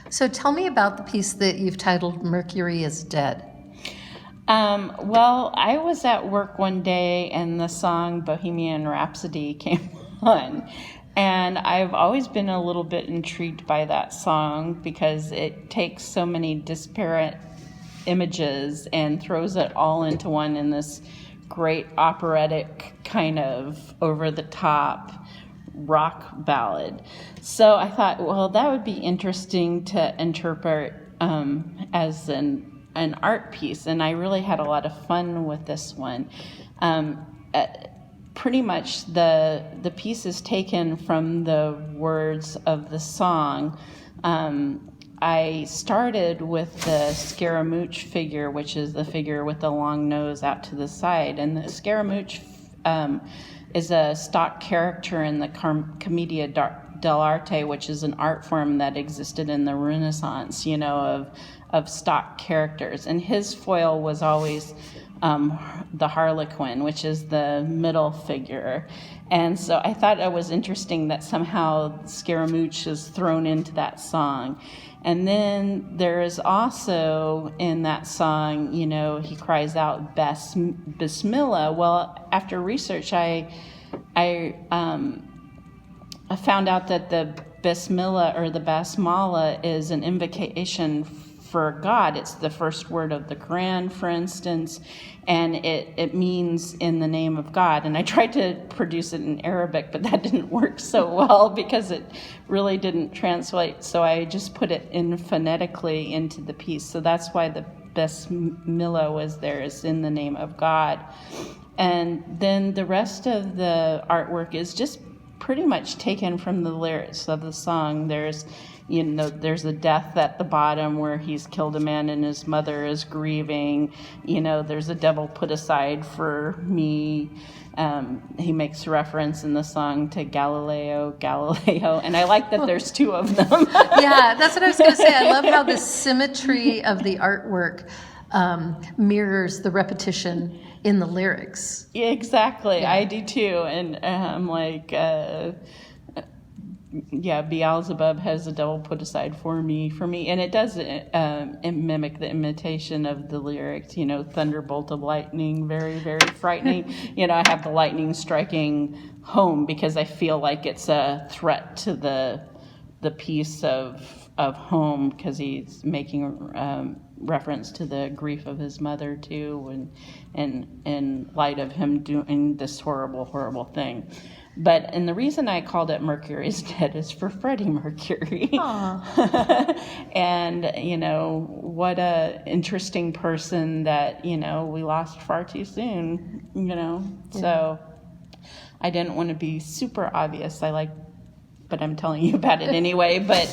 So tell me about the piece that you've titled Mercury is Dead. Well, I was at work one day and the song Bohemian Rhapsody came on. And I've always been a little bit intrigued by that song because it takes so many disparate images and throws it all into one in this great operatic kind of over-the-top rock ballad. So I thought, well, that would be interesting to interpret as an art piece, and I really had a lot of fun with this one. Pretty much the piece is taken from the words of the song. I started with the Scaramouche figure, which is the figure with the long nose out to the side. And the Scaramouche is a stock character in the Commedia dell'arte, which is an art form that existed in the Renaissance, of stock characters. And his foil was always the Harlequin, which is the middle figure. And so I thought it was interesting that somehow Scaramouche is thrown into that song. And then there is also in that song, he cries out Bismillah. Well, after research, I found out that the Bismillah or the Basmala is an invocation for God. It's the first word of the Quran, for instance, and it means in the name of God. And I tried to produce it in Arabic, but that didn't work so well because it really didn't translate. So I just put it in phonetically into the piece. So that's why the Bismillah was there, is in the name of God. And then the rest of the artwork is just pretty much taken from the lyrics of the song. There's a death at the bottom where he's killed a man and his mother is grieving. There's a devil put aside for me. He makes reference in the song to Galileo, and I like that there's two of them. Yeah, that's what I was going to say. I love how the symmetry of the artwork mirrors the repetition in the lyrics. Yeah, exactly. Yeah. I do too. And I'm like, Beelzebub has the devil put aside for me. And it does mimic the imitation of the lyrics, thunderbolt of lightning, very, very frightening. I have the lightning striking home because I feel like it's a threat to the piece of home, because he's making reference to the grief of his mother too, and in light of him doing this horrible thing. And the reason I called it Mercury is Dead is for Freddie Mercury. And, what a interesting person that, we lost far too soon, So I didn't want to be super obvious. But I'm telling you about it anyway. But,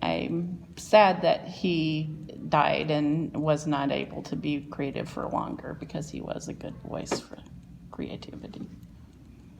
I'm sad that he died and was not able to be creative for longer, because he was a good voice for creativity.